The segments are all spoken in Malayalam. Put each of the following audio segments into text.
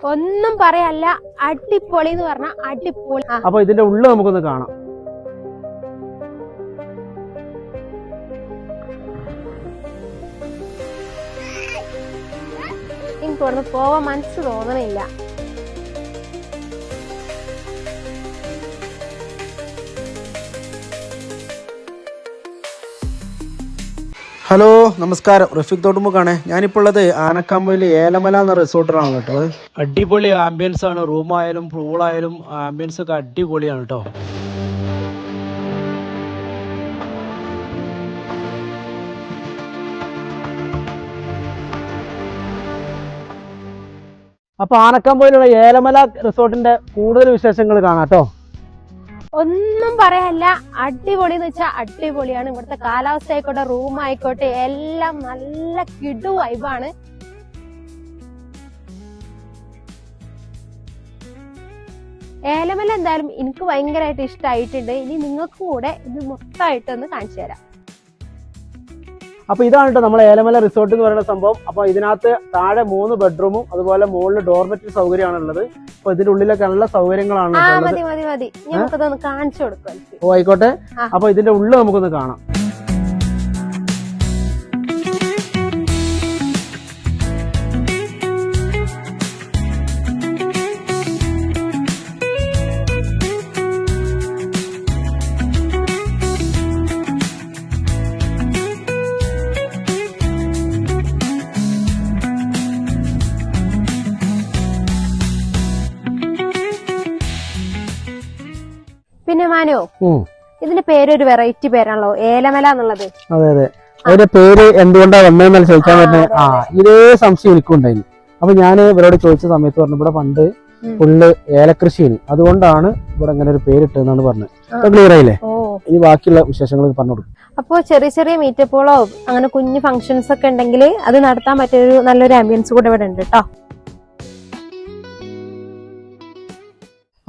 ഒന്നും പറയല്ല, അടിപൊളി എന്ന് പറഞ്ഞാൽ അടിപൊളി. അപ്പൊ ഇതിന്റെ ഉള്ളിൽ നമുക്കൊന്ന് കാണാം. എനിക്ക് ഇവിടുന്ന് പോവാൻ മനസ്സ് തോന്നണില്ല. ഹലോ നമസ്കാരം, റഫീഖ് തോട്ടുമുക്കാണ്. ഞാനിപ്പോൾ ഉള്ളത് ആനക്കാമ്പയിൽ ഏലമല എന്ന റിസോർട്ടിലാണ് കേട്ടോ. അടിപൊളി ആംബിയൻസ് ആണ്, റൂമായാലും പൂളായാലും ആംബിയൻസ് ഒക്കെ അടിപൊളിയാണ് കേട്ടോ. അപ്പൊ ആനക്കാമ്പയിലുള്ള ഏലമല റിസോർട്ടിന്റെ കൂടുതൽ വിശേഷങ്ങൾ കാണാം കേട്ടോ. ഒന്നും പറയല്ല, അടിപൊളി എന്ന് വെച്ചാൽ അടിപൊളിയാണ്. ഇവിടുത്തെ കാലാവസ്ഥ ആയിക്കോട്ടെ, റൂം ആയിക്കോട്ടെ, എല്ലാം നല്ല കിടു വൈബാണ്. ഏലമല എന്തായാലും എനിക്ക് ഭയങ്കരമായിട്ട് ഇഷ്ടമായിട്ടുണ്ട്. ഇനി നിങ്ങൾക്ക് കൂടെ ഇത് മൊത്തമായിട്ടൊന്ന് കാണിച്ചു തരാം. അപ്പൊ ഇതാണ് കേട്ടോ നമ്മളെ ഏലമല റിസോർട്ട് എന്ന് പറയുന്ന സംഭവം. അപ്പൊ ഇതിനകത്ത് താഴെ 3 ബെഡ്റൂമും അതുപോലെ മുകളിൽ ഡോർമെറ്ററി സൗകര്യമാണ് ഉള്ളത്. അപ്പൊ ഇതിന്റെ ഉള്ളിലൊക്കെ നല്ല സൗകര്യങ്ങളാണ്. മതി മതി മതി, നമുക്കതൊന്ന് കാണിച്ചു കൊടുക്കാം. ഓ ആയിക്കോട്ടെ. അപ്പൊ ഇതിന്റെ ഉള്ളിൽ നമുക്കൊന്ന് കാണാം. പിന്നെ മാനോ, ഇതിന്റെ പേരൊരു വെറൈറ്റി പേരാണല്ലോ, ഏലമല എന്നുള്ളത്. അതെ അതെ, അതിന്റെ പേര് എന്തുകൊണ്ടാ വന്നതെന്നാണ് ചോദിക്കാൻ പറ്റുന്നത്. ഇതേ സംശയം എനിക്കുണ്ടായിരുന്നു. അപ്പൊ ഞാൻ ഇവരോട് ചോദിച്ച സമയത്ത് പറഞ്ഞു ഇവിടെ പണ്ട് ഫുള്ള് ഏലകൃഷിയാണ്, അതുകൊണ്ടാണ് ഇവിടെ അങ്ങനെ ഒരു പേരിട്ടെന്നാണ് പറഞ്ഞത്. ക്ലിയർ ആയില്ലേ? ഇനി ബാക്കിയുള്ള വിശേഷങ്ങൾ പറഞ്ഞു കൊടുക്കും. അപ്പൊ ചെറിയ ചെറിയ മീറ്റപ്പുകളോ അങ്ങനെ കുഞ്ഞു ഫംഗ്ഷൻസ് ഒക്കെ ഉണ്ടെങ്കിൽ അത് നടത്താൻ പറ്റിയൊരു നല്ലൊരു ആംബിയൻസ് കൂടെ ഇവിടെ ഉണ്ട് കേട്ടോ.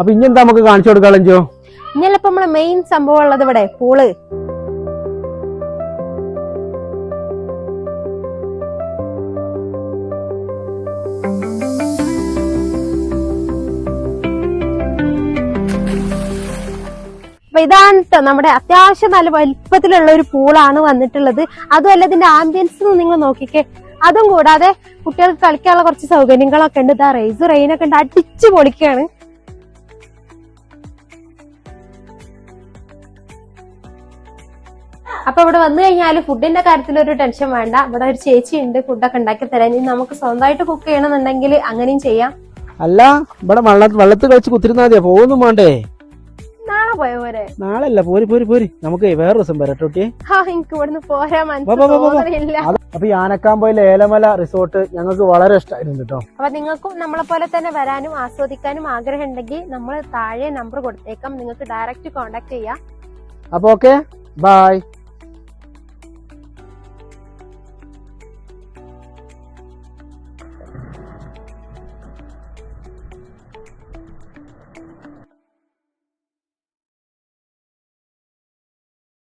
അപ്പൊ ഇനി എന്താ നമുക്ക് കാണിച്ചു കൊടുക്കാളോ? ഇനിയല്ലപ്പോ നമ്മളെ മെയിൻ സംഭവം ഉള്ളത് ഇവിടെ പൂള്. അപ്പൊ ഇതാണ് കേട്ടോ നമ്മുടെ അത്യാവശ്യം നല്ല വലിപ്പത്തിലുള്ള ഒരു പൂളാണ് വന്നിട്ടുള്ളത്. അതുമല്ല ഇതിന്റെ ആംബിയൻസ് നിങ്ങൾ നോക്കിക്കേ. അതും കൂടാതെ കുട്ടികൾക്ക് കളിക്കാനുള്ള കുറച്ച് സൗകര്യങ്ങളൊക്കെ ഉണ്ട്. ഇതാ റേസ് റെയിനൊക്കെ ഉണ്ട്, അടിച്ചു പൊളിക്കാണ്. അപ്പൊ ഇവിടെ വന്നു കഴിഞ്ഞാൽ ഫുഡിന്റെ കാര്യത്തിൽ ഒരു ടെൻഷൻ വേണ്ട. ഇവിടെ ഒരു ചേച്ചി ഉണ്ട് ഫുഡൊക്കെ ഉണ്ടാക്കി തരാൻ. ഇനി നമുക്ക് സ്വന്തമായിട്ട് കുക്ക് ചെയ്യണമെന്നുണ്ടെങ്കിൽ അങ്ങനെയും ചെയ്യാം. അല്ല, ഇവിടെ വെള്ളത്തിൽ കളിച്ച് കുത്തിരുന്നാ മതിയാ, പോകുന്നു വേണ്ടേ? നാളെ പോയ പോരെ? നാളെ അല്ല, പോരി നമുക്ക് വേറെ ദിവസം വരട്ടെ. എനിക്ക് ഇവിടുന്ന് പോരാൻ മനസ്സില്ല. അപ്പൊ ഈ ആനക്കാമ്പയിലെ ഏലമല റിസോർട്ട് ഞങ്ങൾക്ക് വളരെ ഇഷ്ടമായിരുന്നു കേട്ടോ. അപ്പൊ നിങ്ങൾക്കും നമ്മളെ പോലെ തന്നെ വരാനും ആസ്വദിക്കാനും ആഗ്രഹം ഉണ്ടെങ്കിൽ നമ്മൾ താഴെ നമ്പർ കൊടുത്തേക്കാം, നിങ്ങൾക്ക് ഡയറക്റ്റ് കോണ്ടാക്ട് ചെയ്യാം. അപ്പൊ ഓക്കെ, ബൈ.